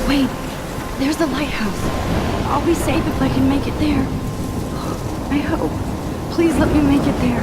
Wait, there's the lighthouse. I'll be safe if I can make it there. I hope. Please let me make it there.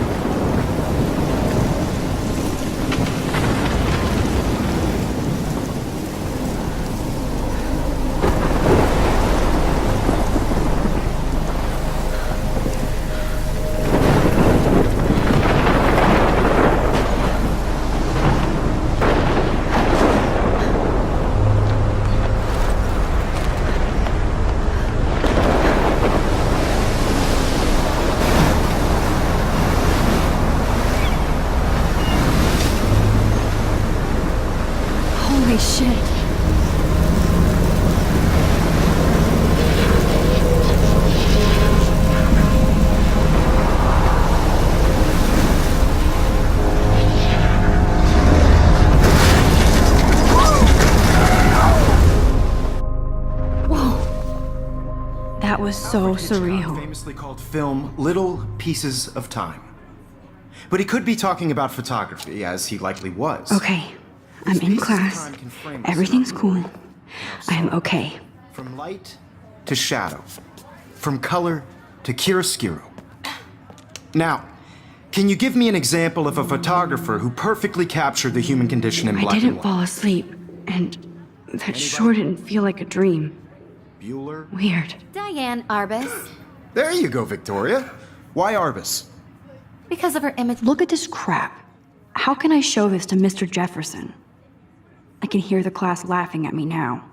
Holy shit. Whoa. That was so surreal. Famously called film Little Pieces of Time. But he could be talking about photography, as he likely was. Okay. I'm in class. Everything's cool. I'm okay. From light to shadow. From color to chiaroscuro. Now, can you give me an example of a photographer who perfectly captured the human condition in black and white? I didn't fall asleep, and that sure didn't feel like a dream. Bueller? Weird. Diane Arbus. There you go, Victoria. Why Arbus? Because of her image. Look at this crap. How can I show this to Mr. Jefferson? I can hear the class laughing at me now.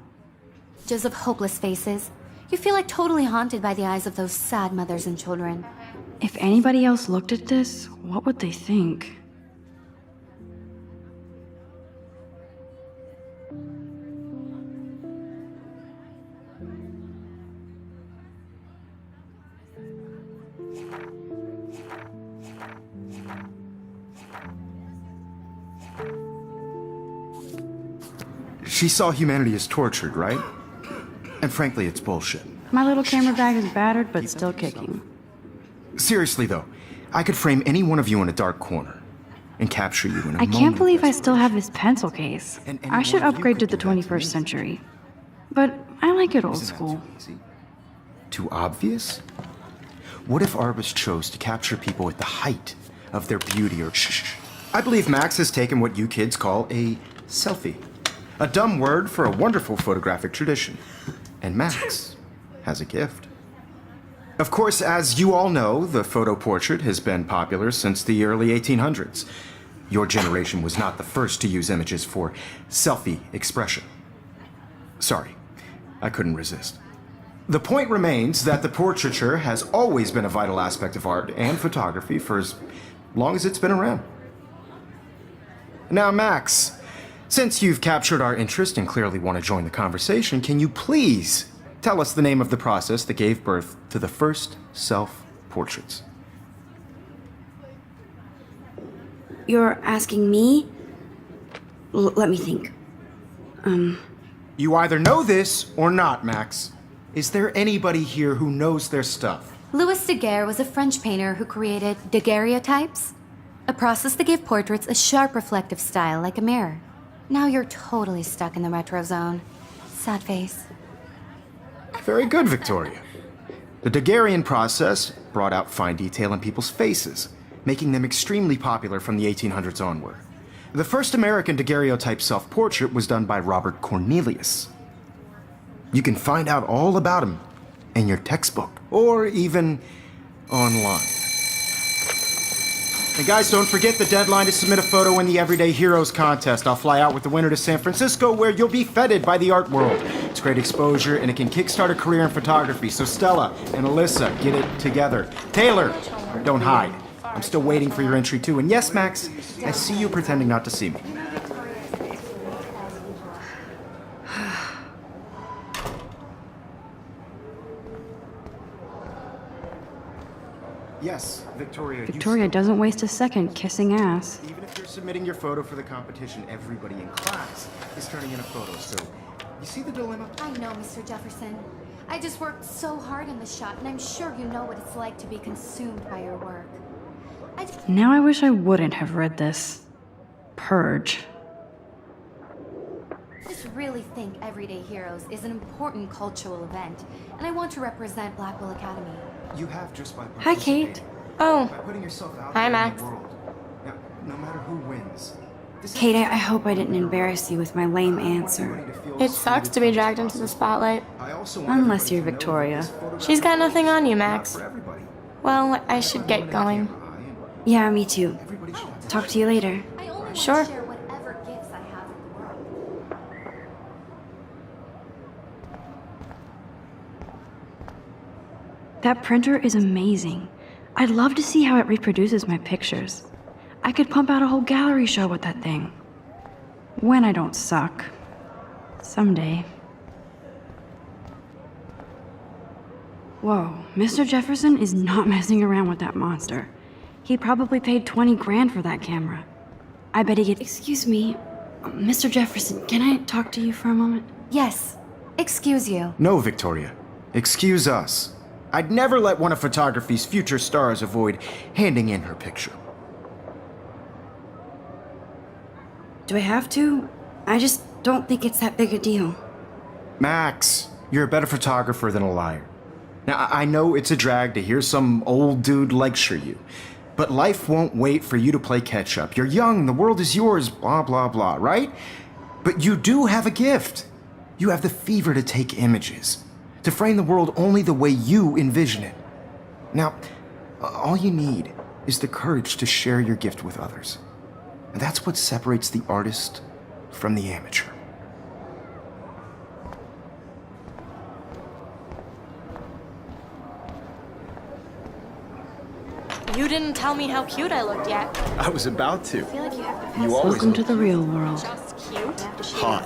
Images of hopeless faces. You feel like totally haunted by the eyes of those sad mothers and children. If anybody else looked at this, what would they think? She saw humanity as tortured, right? And frankly, it's bullshit. My little camera bag is battered, but still kicking. Seriously, though, I could frame any one of you in a dark corner and capture you in a moment. I can't believe I still have this pencil case. I should upgrade to the 21st century. But I like it old school. Too obvious? What if Arbus chose to capture people at the height of their beauty or shh? I believe Max has taken what you kids call a selfie. A dumb word for a wonderful photographic tradition. And Max has a gift. Of course, as you all know, the photo portrait has been popular since the early 1800s. Your generation was not the first to use images for selfie expression. Sorry, I couldn't resist. The point remains that the portraiture has always been a vital aspect of art and photography for as long as it's been around. Now, Max, Since you've captured our interest and clearly want to join the conversation, can you please tell us the name of the process that gave birth to the first self-portraits? You're asking me? Let me think. You either know this or not, Max. Is there anybody here who knows their stuff? Louis Daguerre was a French painter who created daguerreotypes, a process that gave portraits a sharp reflective style like a mirror. Now you're totally stuck in the retro zone. Sad face. Very good, Victoria. The Daguerrean process brought out fine detail in people's faces, making them extremely popular from the 1800s onward. The first American daguerreotype self-portrait was done by Robert Cornelius. You can find out all about him in your textbook, or even online. And guys, don't forget the deadline to submit a photo in the Everyday Heroes contest. I'll fly out with the winner to San Francisco, where you'll be feted by the art world. It's great exposure, and it can kickstart a career in photography. So Stella and Alyssa, get it together. Taylor, don't hide. I'm still waiting for your entry too. And yes, Max, I see you pretending not to see me. Yes, Victoria. Victoria doesn't waste a second kissing ass. Even if you're submitting your photo for the competition, everybody in class is turning in a photo. So, you see the dilemma? I know, Mr. Jefferson. I just worked so hard on the shot, and I'm sure you know what it's like to be consumed by your work. Now I wish I wouldn't have read this. Purge. I just really think Everyday Heroes is an important cultural event, and I want to represent Blackwell Academy. You have just by Hi, Kate. Oh, by putting yourself out hi, there Max. in the world. Now, no matter who wins. Kate, I hope I didn't embarrass you with my lame answer. It sucks to be dragged into the spotlight. Unless you're Victoria. She's got nothing on you, Max. Well, I should get going. Yeah, me too. Talk to you later. I only want Sure. to share whatever gifts I have with the world. That printer is amazing. I'd love to see how it reproduces my pictures. I could pump out a whole gallery show with that thing. When I don't suck. Someday. Whoa, Mr. Jefferson is not messing around with that monster. He probably paid 20 grand for that camera. I bet he gets— Excuse me, Mr. Jefferson, can I talk to you for a moment? Yes. Excuse you. No, Victoria. Excuse us. I'd never let one of photography's future stars avoid handing in her picture. Do I have to? I just don't think it's that big a deal. Max, you're a better photographer than a liar. Now, I know it's a drag to hear some old dude lecture you, but life won't wait for you to play catch-up. You're young, the world is yours, blah, blah, blah, right? But you do have a gift. You have the fever to take images, to frame the world only the way you envision it. Now, all you need is the courage to share your gift with others. And that's what separates the artist from the amateur. You didn't tell me how cute I looked yet. I was about to. You Welcome to the real world. Just cute. hot.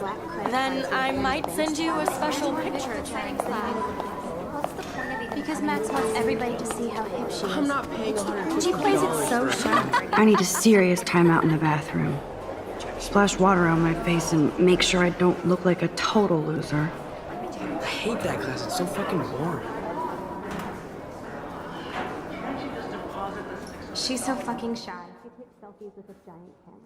Then I might send you a special picture. Because Max wants everybody to see how hip she is. I'm not paying $150. She plays it so sharp. I need a serious timeout in the bathroom. Splash water on my face and make sure I don't look like a total loser. I hate that class. It's so fucking boring. She's so fucking shy. She takes selfies with a giant camera.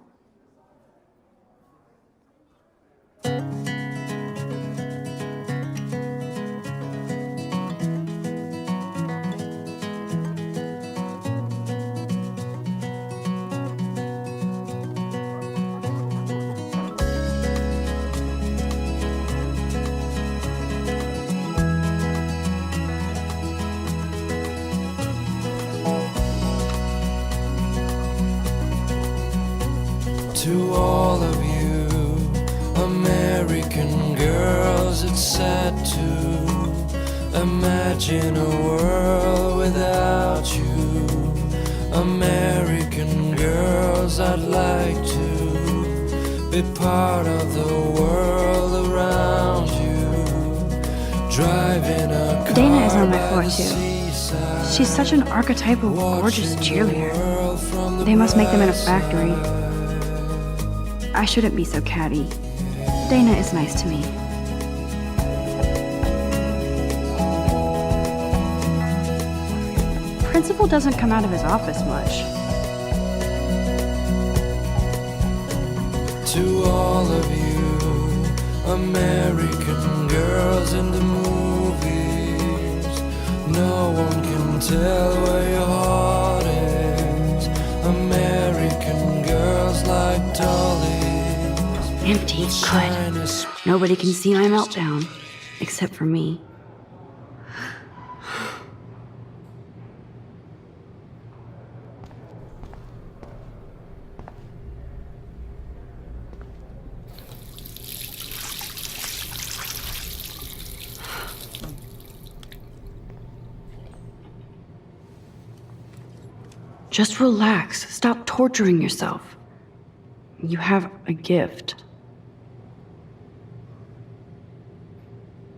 To all of you American girls, it's sad to imagine a world without you. American girls, I'd like to be part of the world around you. Driving a car Dana is on my by floor the too. seaside, She's such an archetypal, gorgeous cheerleader. They must make them in a factory. I shouldn't be so catty. Dana is nice to me. Principal doesn't come out of his office much. to all of you American girls in the movies. No one can tell where your heart is. American girls like dollies. Empty, good. Nobody can see my meltdown, except for me. Just relax. Stop torturing yourself. You have a gift.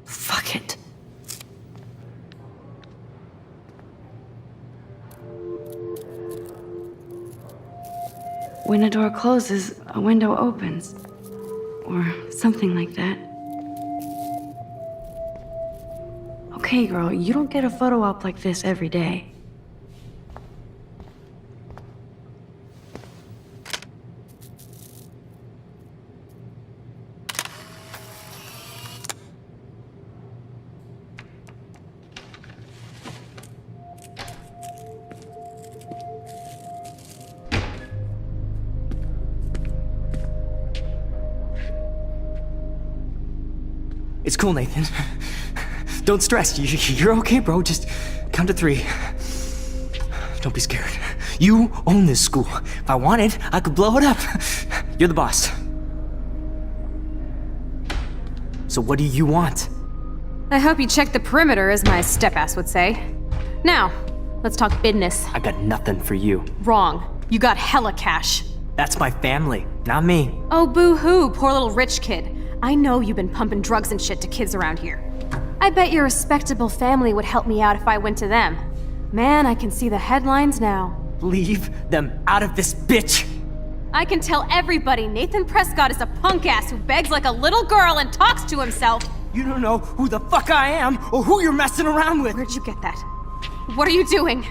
Fuck it. When a door closes, a window opens. Or something like that. Okay, girl, you don't get a photo op like this every day. It's cool, Nathan. Don't stress. You're okay, bro. Just count to 3. Don't be scared. You own this school. If I wanted, I could blow it up. You're the boss. So what do you want? I hope you checked the perimeter, as my step-ass would say. Now, let's talk business. I got nothing for you. Wrong. You got hella cash. That's my family, not me. Oh, boo-hoo, poor little rich kid. I know you've been pumping drugs and shit to kids around here. I bet your respectable family would help me out if I went to them. Man, I can see the headlines now. Leave them out of this bitch! I can tell everybody Nathan Prescott is a punk ass who begs like a little girl and talks to himself. You don't know who the fuck I am or who you're messing around with. Where'd you get that? What are you doing?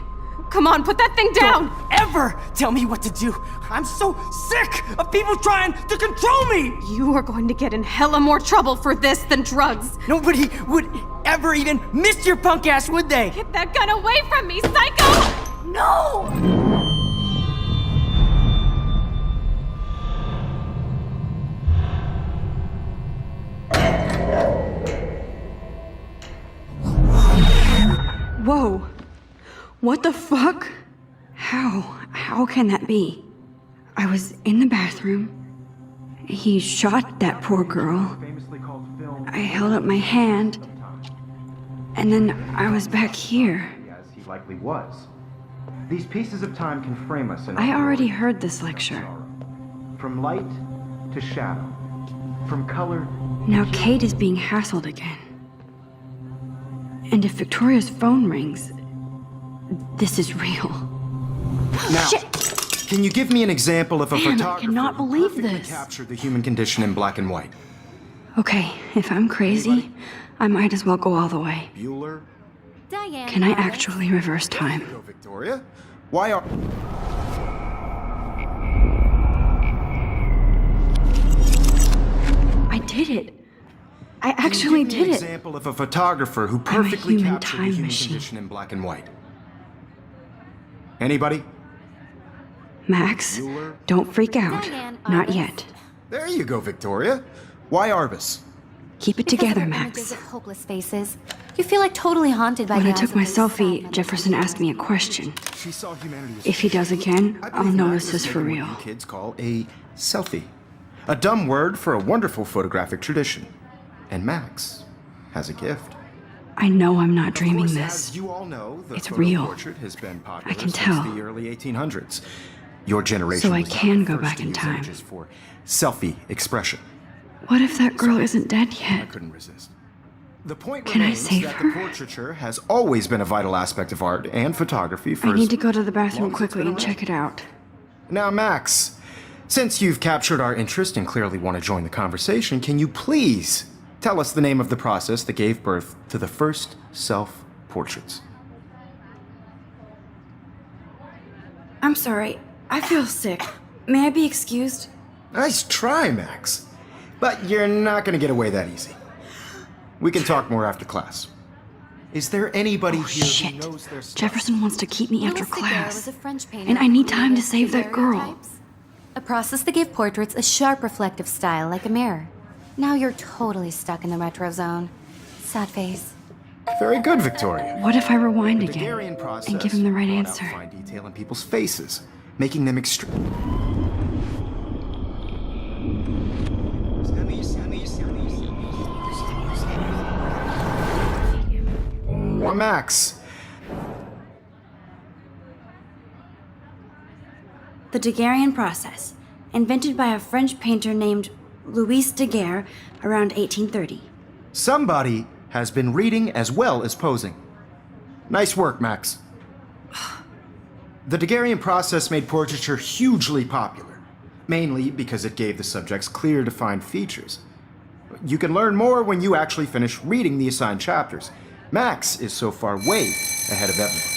Come on, put that thing down! Don't ever tell me what to do! I'm so sick of people trying to control me! You are going to get in hella more trouble for this than drugs. Nobody would ever even miss your punk ass, would they? Get that gun away from me, psycho! No! Whoa. What the fuck? How can that be? I was in the bathroom. He shot that poor girl. I held up my hand. And then I was back here. As he likely was. These pieces of time can frame us in I already heard this lecture. From light to shadow. From color. Now Kate is being hassled again. And if Victoria's phone rings, this is real. Now, Shit! Can you give me an example of a Man, I photographer cannot who believe perfectly this. captured the human condition in black and white? Okay, if I'm crazy, I might as well go all the way. Bueller? Diane. Can I Roberts. actually reverse time? Go, Victoria. Why are... I did it. I actually Can you give me did an it. example of a photographer who I'm a perfectly human captured the time human machine. condition in black and white? Anybody? Max, Bueller? don't freak out. Diane Not Arbus. yet. There you go, Victoria. Why Arbus? Keep it Because together, of the images Max. of hopeless faces. You feel like totally haunted by When the I took eyes my of those selfie, sad Jefferson asked me a question. She saw humanity as If he does again, I I'll believe know Max this is is for taking real. what you kids call a selfie. A dumb word for a wonderful photographic tradition. And Max has a gift. I know I'm not Of dreaming course, this. as you all know, the It's photo real. portrait has been popular I can since tell. the early 1800s. Your generation So I was not can the go first back to in use time. images for selfie expression. What if that girl isn't dead I yet? couldn't resist. The point Can I remains save that her? the portraiture has always been a vital aspect of art and photography for I need as to go to the bathroom long as it's quickly been and check it out. Now, Max, since you've captured our interest and clearly want to join the conversation, can you please tell us the name of the process that gave birth to the first self-portraits? I'm sorry. I feel sick. May I be excused? Nice try, Max. But you're not going to get away that easy. We can talk more after class. Is there anybody here Shit. who knows their stuff? Jefferson wants to keep me after Louis Daguerre was class. a French painter And I who need time to created save that girl. daguerreotypes, a process that gave portraits a sharp reflective style like a mirror. Now you're totally stuck in the retro zone. Sad face. Very good, Victoria. What if I rewind The again Daguerrean process and give him the right brought out answer? fine detail in people's faces, making them extreme. Or Max. The Daguerrean process, invented by a French painter named Louis Daguerre around 1830. Somebody has been reading as well as posing. Nice work, Max. The Daguerrean process made portraiture hugely popular, mainly because it gave the subjects clear, defined features. You can learn more when you actually finish reading the assigned chapters. Max is so far way ahead of everyone.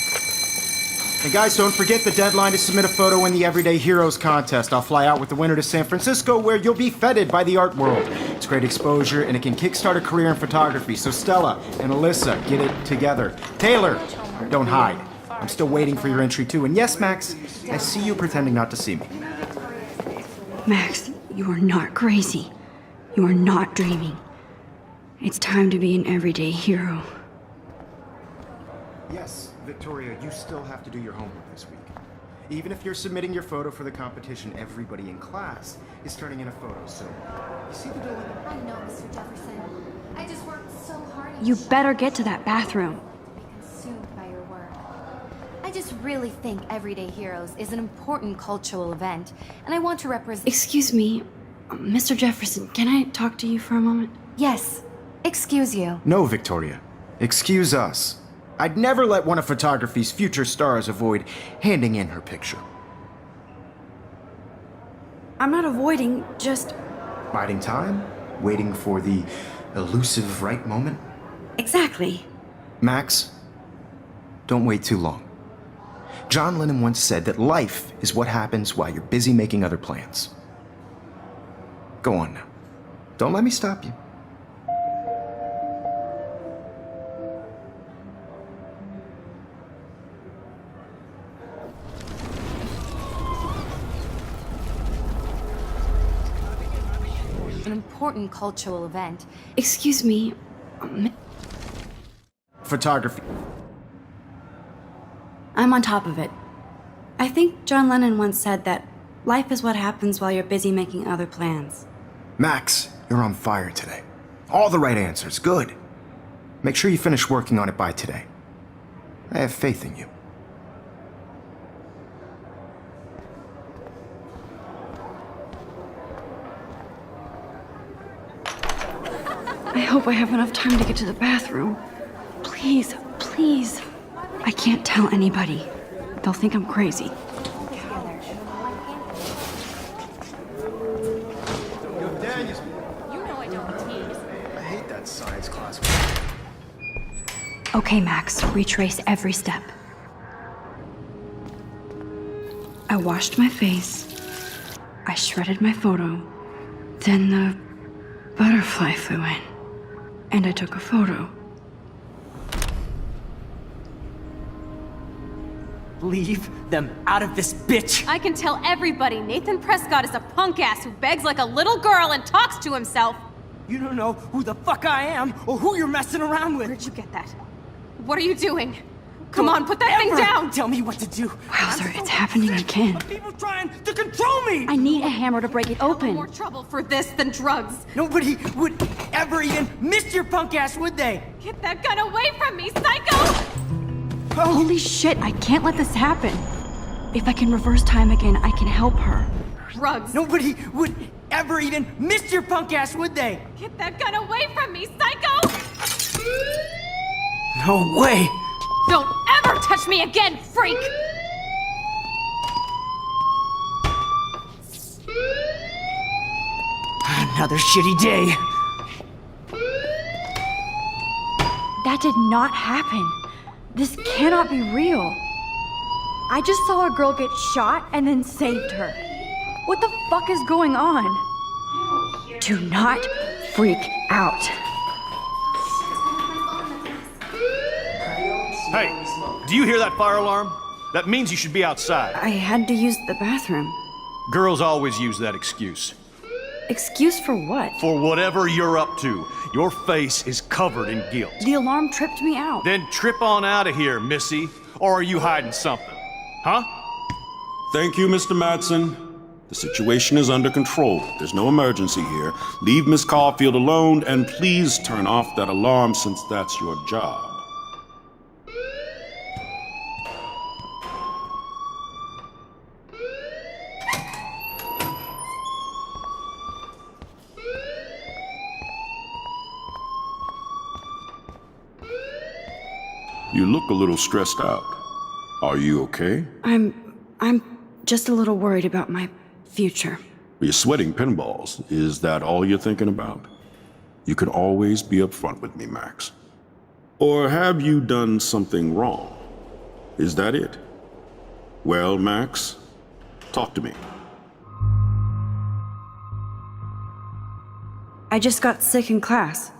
And guys, don't forget the deadline to submit a photo in the Everyday Heroes contest. I'll fly out with the winner to San Francisco, where you'll be feted by the art world. It's great exposure, and it can kickstart a career in photography. So Stella and Alyssa, get it together. Taylor, don't hide. I'm still waiting for your entry too. And yes, Max, I see you pretending not to see me. Max, you are not crazy. You are not dreaming. It's time to be an everyday hero. Yes, Victoria, you still have to do your homework this week. Even if you're submitting your photo for the competition, everybody in class is turning in a photo, so you see the dilemma? I know, Mr. Jefferson. I just worked so hard. You better get to that bathroom. Be consumed by your work. I just really think Everyday Heroes is an important cultural event, and I want to represent. Excuse me, Mr. Jefferson, can I talk to you for a moment? Yes. Excuse you. No, Victoria. Excuse us. I'd never let one of photography's future stars avoid handing in her picture. I'm not avoiding, just... Biding time? Waiting for the elusive right moment? Exactly. Max, don't wait too long. John Lennon once said that life is what happens while you're busy making other plans. Go on now. Don't let me stop you. An important cultural event. Excuse me, Photography. I'm on top of it. I think John Lennon once said that life is what happens while you're busy making other plans. Max, you're on fire today. All the right answers. Good. Make sure you finish working on it by today. I have faith in you. I hope I have enough time to get to the bathroom. Please, please. I can't tell anybody. They'll think I'm crazy. You know I don't tease. I hate that science class. Okay, Max, retrace every step. I washed my face. I shredded my photo. Then the butterfly flew in. And I took a photo. Leave them out of this bitch! I can tell everybody Nathan Prescott is a punk ass who begs like a little girl and talks to himself. You don't know who the fuck I am or who you're messing around with. Where'd you get that? What are you doing? Come on, put that thing Ever down! Tell me what to do. Wowzer, it's happening again. Of people trying to control me. I need a hammer to break it open. More trouble for this than drugs. Nobody would ever even miss your punk ass, would they? Get that gun away from me, psycho! Holy shit, I can't let this happen. If I can reverse time again, I can help her. Drugs! Nobody would ever even miss your punk ass, would they? Get that gun away from me, psycho! No way! Don't ever touch me again, freak! Another shitty day. That did not happen. This cannot be real. I just saw a girl get shot and then saved her. What the fuck is going on? Do not freak out. Hey, do you hear that fire alarm? That means you should be outside. I had to use the bathroom. Girls always use that excuse. Excuse for what? For whatever you're up to, your face is covered in guilt. The alarm tripped me out. Then trip on out of here, Missy. Or are you hiding something? Huh? Thank you, Mr. Madsen. The situation is under control. There's no emergency here. Leave Miss Caulfield alone, and please turn off that alarm since that's your job. You look a little stressed out. Are you okay? I'm just a little worried about my future. You're sweating pinballs. Is that all you're thinking about? You can always be upfront with me, Max. Or have you done something wrong? Is that it? Well, Max, talk to me. I just got sick in class.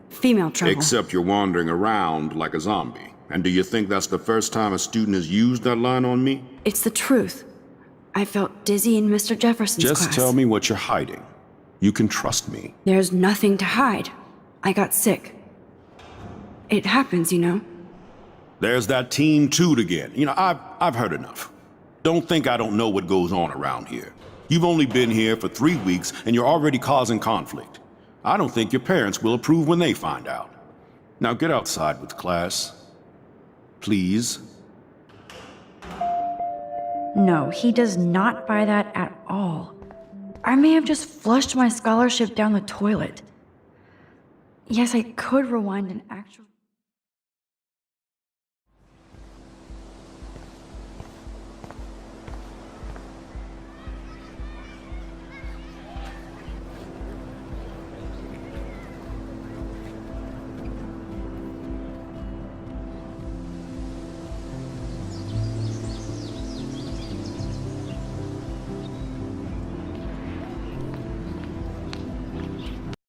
Female trouble. Except you're wandering around like a zombie. And do you think that's the first time a student has used that line on me? It's the truth. I felt dizzy in Mr. Jefferson's class. Just tell me what you're hiding. You can trust me. There's nothing to hide. I got sick. It happens, you know. There's that Team Toot again. You know, I've heard enough. Don't think I don't know what goes on around here. You've only been here for 3 weeks and you're already causing conflict. I don't think your parents will approve when they find out. Now get outside with class. Please. No, he does not buy that at all. I may have just flushed my scholarship down the toilet. Yes, I could rewind an actual...